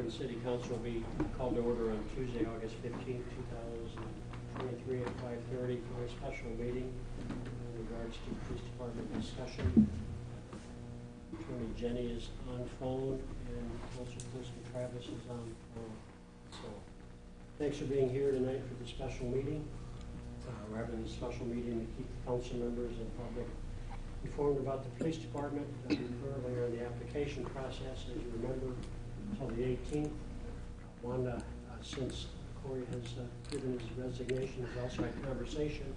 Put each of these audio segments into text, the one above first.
Hawarden City Council will be called to order on Tuesday, August 15th, 2023 at 5:30 for a special meeting in regards to police department discussion. Attorney Jenny is on phone and Councilperson Travis is on phone. So thanks for being here tonight for the special meeting. We're having a special meeting to keep the council members and public informed about the police department. We're currently in the application process, as you remember, until the 18th. Wanda, since Corey has given his resignation, has also had conversation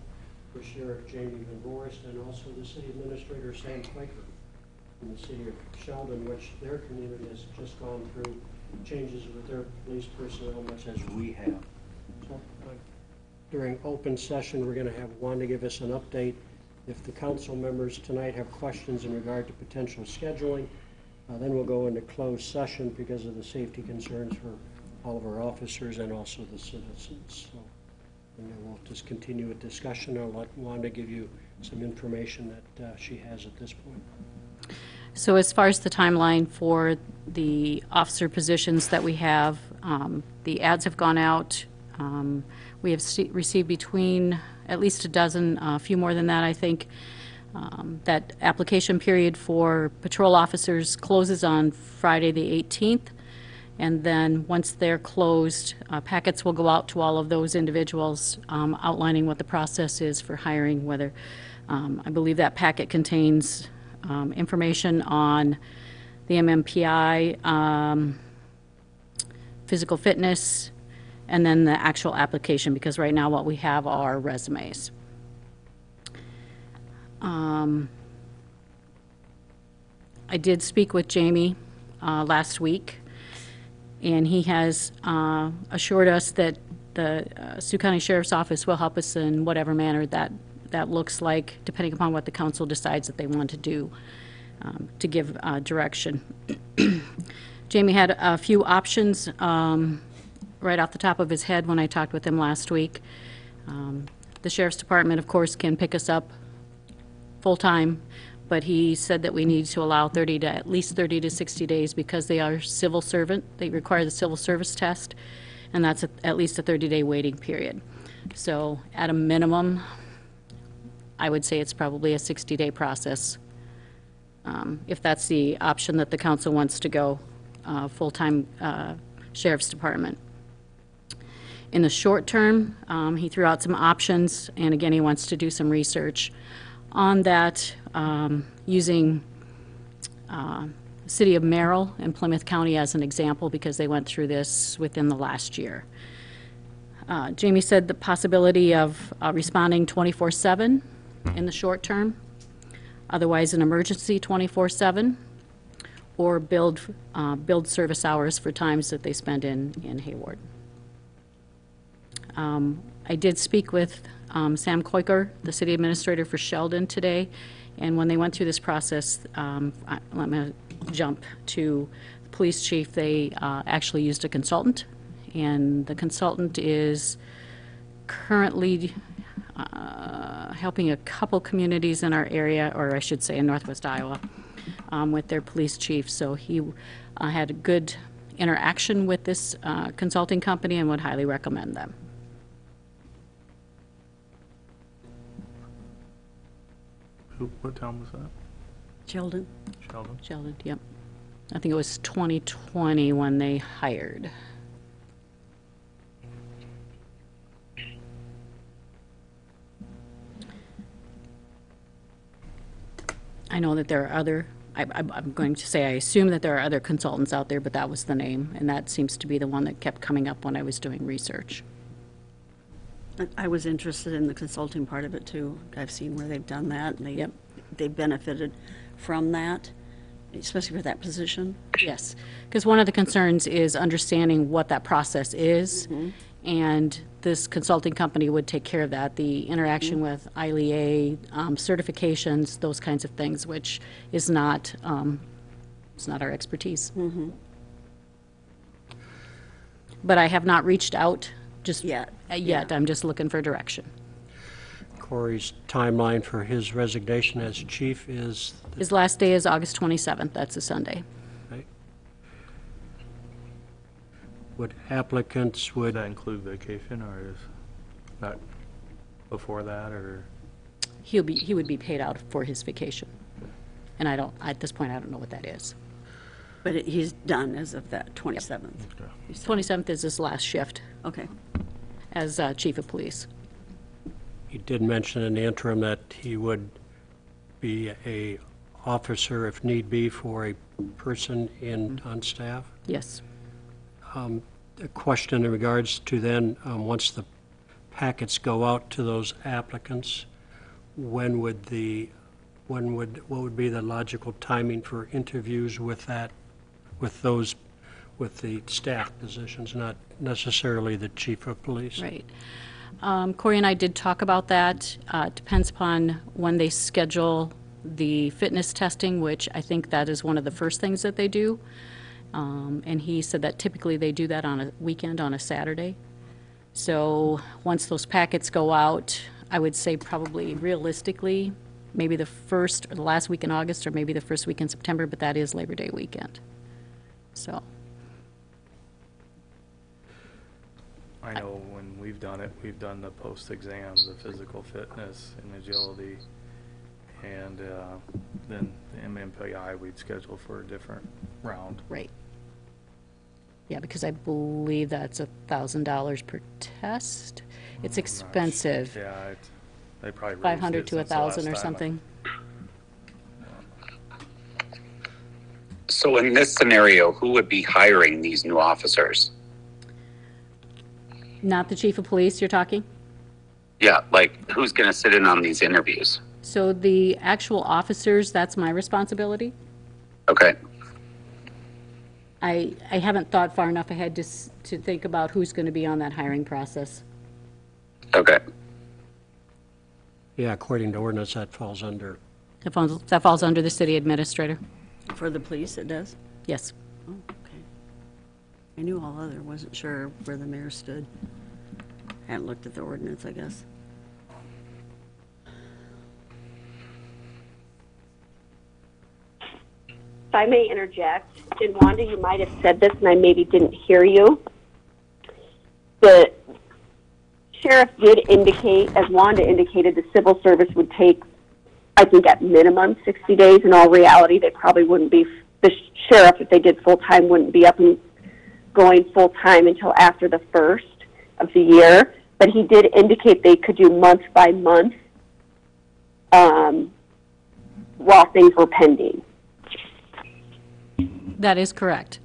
with Sheriff Jamie Van Voorst and also the city administrator Sam Quaker in the city of Sheldon, which their community has just gone through changes with their police personnel, much as we have. So, during open session, we're going to have Wanda give us an update. If the council members tonight have questions in regard to potential scheduling, then we'll go into closed session because of the safety concerns for all of our officers and also the citizens. So, and then we'll just continue with discussion. I'll let Wanda give you some information that she has at this point. So as far as the timeline for the officer positions that we have, the ads have gone out. We have received between at least a dozen, a few more than that, I think. That application period for patrol officers closes on Friday the 18th. And then once they're closed, packets will go out to all of those individuals outlining what the process is for hiring, whether I believe that packet contains information on the MMPI, physical fitness, and then the actual application, because right now what we have are resumes. I did speak with Jamie last week, and he has assured us that the Sioux County Sheriff's Office will help us in whatever manner that looks like, depending upon what the council decides that they want to do to give direction. Jamie had a few options right off the top of his head when I talked with him last week. The Sheriff's Department, of course, can pick us up full-time, but he said that we need to allow at least 30 to 60 days because they are civil servant. They require the civil service test, and that's at least a 30-day waiting period. So at a minimum, I would say it's probably a 60-day process, if that's the option that the council wants to go, full-time Sheriff's Department. In the short term, he threw out some options, and again, he wants to do some research on that, using City of Merrill and Plymouth County as an example, because they went through this within the last year. Jamie said the possibility of responding 24/7 in the short term, otherwise an emergency 24/7, or build service hours for times that they spend in Hawarden. I did speak with Sam Quaker, the city administrator for Sheldon, today, and when they went through this process, let me jump to the police chief. They actually used a consultant, and the consultant is currently helping a couple communities in our area, or I should say in Northwest Iowa, with their police chief. So he had a good interaction with this consulting company and would highly recommend them. What town was that? Sheldon. Sheldon? Sheldon, yep. I think it was 2020 when they hired. I know that there are other, I'm going to say I assume that there are other consultants out there, but that was the name, and that seems to be the one that kept coming up when I was doing research. I was interested in the consulting part of it too. I've seen where they've done that, and they benefited from that, especially for that position. Yes, because one of the concerns is understanding what that process is, and this consulting company would take care of that. The interaction with ILEA, certifications, those kinds of things, which is not, it's not our expertise. But I have not reached out just yet. I'm just looking for direction. Corey's timeline for his resignation as chief is? His last day is August 27th. That's a Sunday. Right. would applicants Would would, that include vacation, or is that before that, or? He would be paid out for his vacation. And at this point, I don't know what that is. But he's done as of that 27th. Okay. 27th is his last shift Okay. as chief of police. he did mention in the interim that he would be a officer if need be for a person on staff. Yes. A question in regards to then, once the packets go out to those applicants, what would be the logical timing for interviews with the staff positions, not necessarily the chief of police? Right. Corey and I did talk about that. It depends upon when they schedule the fitness testing, which I think that is one of the first things that they do. And he said that typically they do that on a weekend, on a Saturday. So once those packets go out, I would say probably realistically, maybe the first or the last week in August, or maybe the first week in September, but that is Labor Day weekend. So, I know when we've done it, we've done the post-exam, the physical fitness and agility, and then the MMPI we'd schedule for a different round. right. Yeah, because I believe that's $1,000 per test. It's expensive, Yeah, they probably raised 500 it to since the 1,000 or last time. something. So in this scenario, who would be hiring these new officers? Not the chief of police, you're talking? Yeah, like who's going to sit in on these interviews? So the actual officers, that's my responsibility. Okay. I haven't thought far enough ahead to think about who's going to be on that hiring process. Okay. Yeah, according to ordinance, that falls under, That falls under the city administrator. For the police, it does? Yes. Oh, okay. I knew all other, wasn't sure where the mayor stood. Hadn't looked at the ordinance, I guess. If I may interject, and Wanda, you might have said this and I maybe didn't hear you. The sheriff did indicate, as Wanda indicated, the civil service would take, I think at minimum 60 days. In all reality, they probably wouldn't be, the sheriff, if they did full-time, wouldn't be up and going full-time until after the first of the year. But he did indicate they could do month by month while things were pending. That is correct.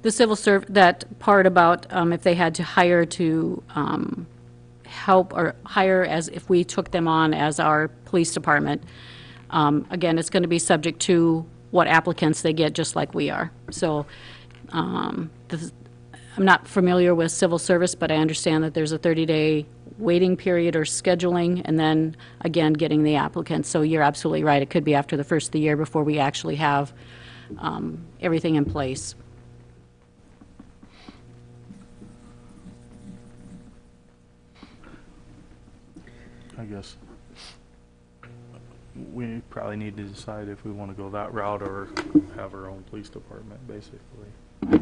The civil that part about if they had to hire to help or hire as if we took them on as our police department, again, it's going to be subject to what applicants they get, just like we are. So I'm not familiar with civil service, but I understand that there's a 30-day waiting period or scheduling, and then, again, getting the applicants. So you're absolutely right. It could be after the first of the year before we actually have everything in place. I guess we probably need to decide if we want to go that route or have our own police department, basically.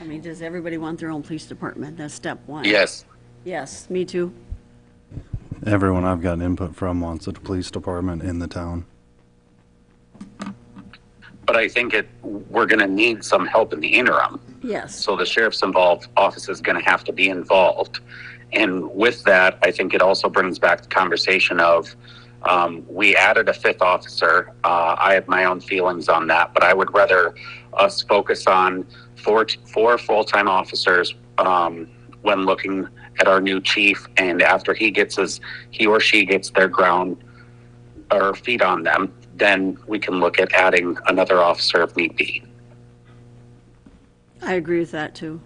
I mean, does everybody want their own police department? That's step one. Yes. Yes, me too. Everyone I've gotten input from wants a police department in the town. But I think we're going to need some help in the interim. Yes. So the sheriff's involved office is going to have to be involved. And with that, I think it also brings back the conversation of we added a fifth officer. I have my own feelings on that, but I would rather us focus on four full-time officers when looking at our new chief, and after he or she gets their ground or feet on them, then we can look at adding another officer if need be. I agree with that too.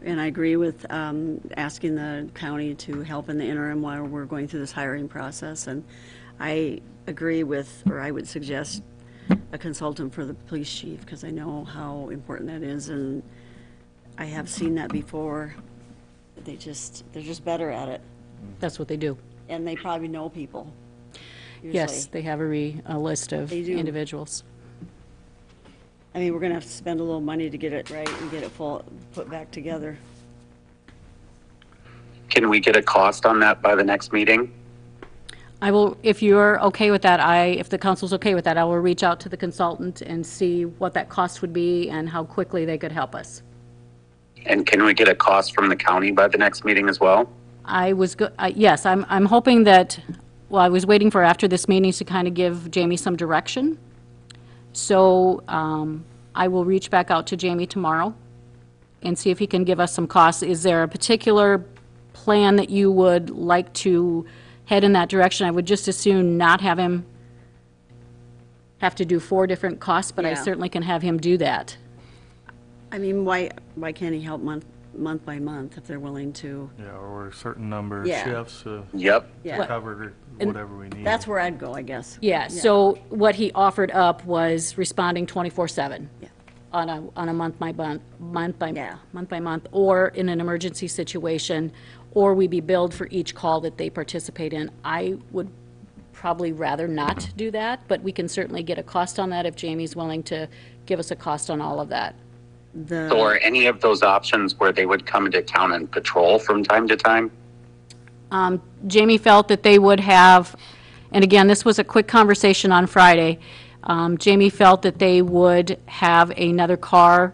And I agree with asking the county to help in the interim while we're going through this hiring process. And I agree with, or I would suggest a consultant for the police chief, because I know how important that is, and I have seen that before. They're just better at it, That's what they do. and they probably know people. Yes, usually. they have a list of They do. individuals. I mean, we're gonna have to spend a little money to get it right and get it put back together. Can we get a cost on that by the next meeting? I will, if you're okay with that, if the council's okay with that, I will reach out to the consultant and see what that cost would be and how quickly they could help us. And can we get a cost from the county by the next meeting as well? Yes, I'm hoping that, well, I was waiting for after this meeting to kind of give Jamie some direction. So I will reach back out to Jamie tomorrow and see if he can give us some costs. Is there a particular plan that you would like to head in that direction? I would just as soon not have him have to do 4 different costs, but I Yeah. certainly can have him do that. I mean, why can't he help month by month if they're willing to? Yeah, or a certain number of Yeah. shifts to Yep. Yeah, cover And whatever we need. that's where I'd go, I guess. Yeah, so what he offered up was responding 24/7. Yeah. On a month by Yeah. month, or in an emergency situation, or we be billed for each call that they participate in. I would probably rather not do that, but we can certainly get a cost on that if Jamie's willing to give us a cost on all of that. So are any of those options where they would come into town and patrol from time to time? Jamie felt that they would have, and again, this was a quick conversation on Friday, Jamie felt that they would have another car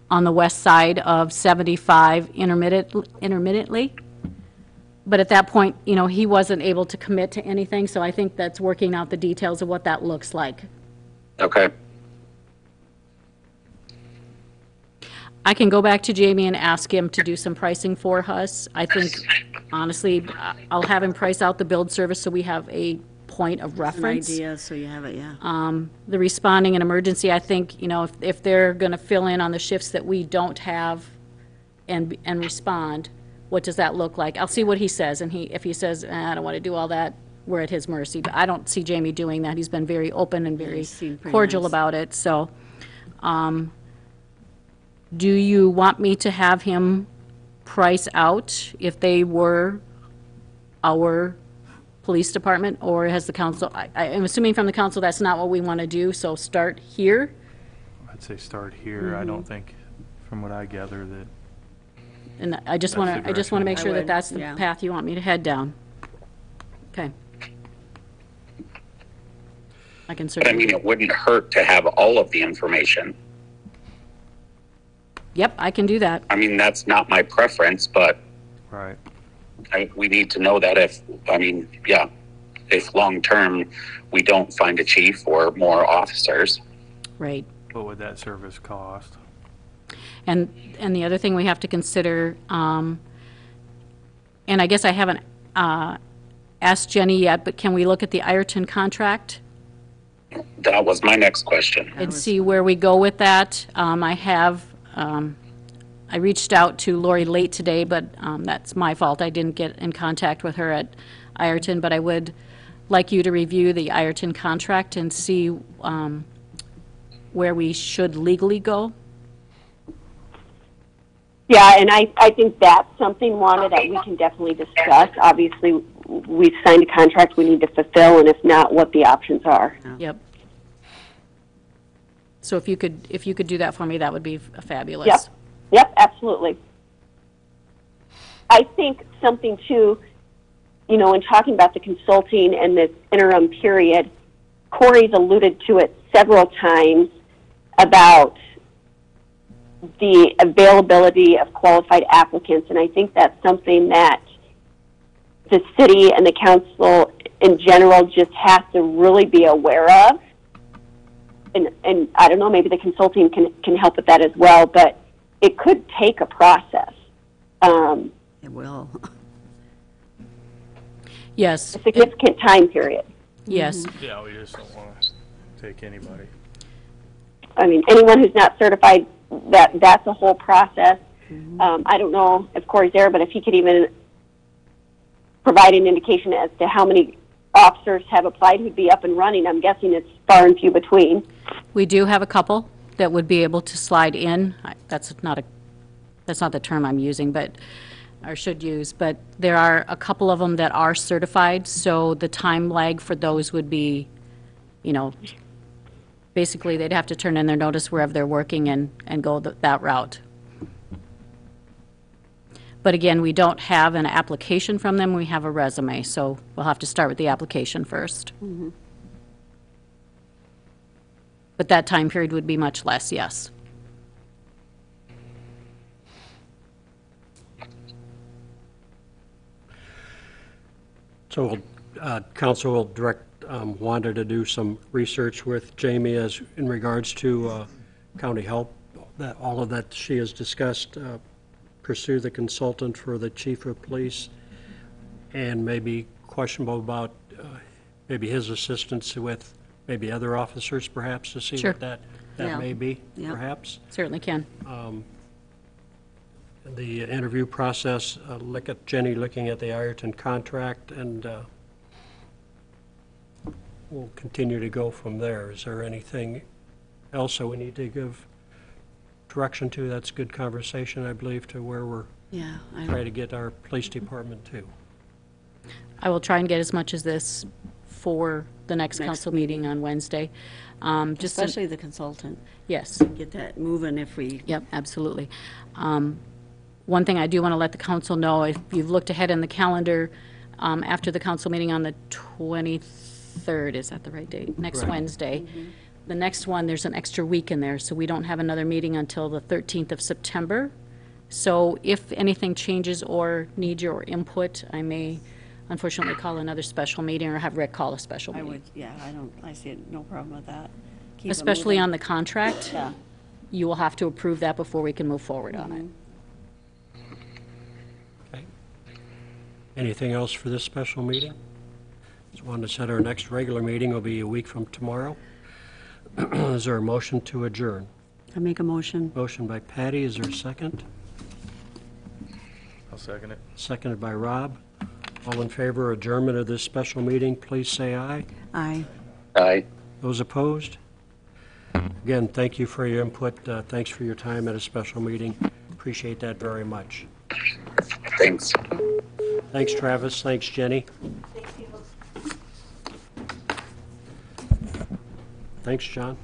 on the west side of 75 intermittently. But at that point, you know, he wasn't able to commit to anything, so I think that's working out the details of what that looks like. Okay. I can go back to Jamie and ask him to do some pricing for us. I think, honestly, I'll have him price out the build service so we have a point of An reference. idea, so you have it, yeah. The responding and emergency, I think, you know, if they're going to fill in on the shifts that we don't have and respond, what does that look like? I'll see what he says, and if he says, I don't want to do all that, we're at his mercy. But I don't see Jamie doing that. He's been very open and very he seemed pretty cordial nice. about it, so. Do you want me to have him price out if they were our police department, or has the council, I'm assuming from the council that's not what we want to do, so start here? I'd say start here. I don't think, from what I gather, that And I just That's want the to, I just want to make direction. sure I that would, that's the yeah. path you want me to head down. Okay. I can But I certainly, mean, it wouldn't hurt to have all of the information. yep, I can do that. I mean, that's not my preference, but right. we need to know that if long-term we don't find a chief or more officers. Right. What would that service cost? And the other thing we have to consider, and I guess I haven't asked Jenny yet, but can we look at the Ireton contract That was my next question. and see where we go with that? I reached out to Lori late today, but that's my fault. I didn't get in contact with her at Ireton, but I would like you to review the Ireton contract and see where we should legally go. Yeah, and I think that's something, Wanda, that we can definitely discuss. Obviously, we've signed a contract we need to fulfill, and if not, what the options are. Yep. So if you could do that for me, that would be fabulous. Yep. Yep, absolutely. I think something too, you know, in talking about the consulting and this interim period, Corey's alluded to it several times about the availability of qualified applicants, and I think that's something that the city and the council in general just has to really be aware of. And I don't know, maybe the consulting can help with that as well, but it could take a process. It will. Yes, A significant time period. yes. Yeah, we just don't want to take anybody. I mean, anyone who's not certified, that's a whole process. I don't know if Corey's there, but if he could even provide an indication as to how many officers have applied who'd be up and running. I'm guessing it's far and few between. We do have a couple that would be able to slide in. That's not the term I'm using, but, or should use, but there are a couple of them that are certified, so the time lag for those would be, you know, basically, they'd have to turn in their notice wherever they're working and go that route. But again, we don't have an application from them, we have a resume, so we'll have to start with the application first. But that time period would be much less, yes. So council will direct Wanda to do some research with Jamie as in regards to county help, that all of that she has discussed, pursue the consultant for the chief of police, and maybe questionable about maybe his assistance with maybe other officers perhaps to see Sure. what that Yeah. may be, Yeah. perhaps. Certainly can. The interview process, look at Jenny looking at the Ireton contract, and we'll continue to go from there. Is there anything else that we need to give direction to? That's good conversation, I believe, to where we're Yeah, trying to get our police department to. I will try and get as much as this for the next council meeting on Wednesday. Just especially the consultant, yes. get that moving if we, Yep, absolutely. One thing I do want to let the council know, if you've looked ahead in the calendar, after the council meeting on the 23rd, is that the right date? Next Right. Wednesday. The next one, there's an extra week in there, so we don't have another meeting until the 13th of September. So if anything changes or needs your input, I may unfortunately call another special meeting or have Rick call a special I meeting. would, yeah, I see no problem with that. Keep it Especially moving. on the contract. Yeah. You will have to approve that before we can move forward on it. Okay. Anything else for this special meeting? Just wanted to set our next regular meeting will be a week from tomorrow. Is there a motion to adjourn? I make a motion. Motion by Patty, is there a second? I'll second it. Seconded by Rob. All in favor of adjournment of this special meeting, please say aye. Aye. Aye. Those opposed? Again, thank you for your input. Thanks for your time at a special meeting. Appreciate that very much. Thanks. Thanks, Travis. Thanks, Jenny. Thanks, John.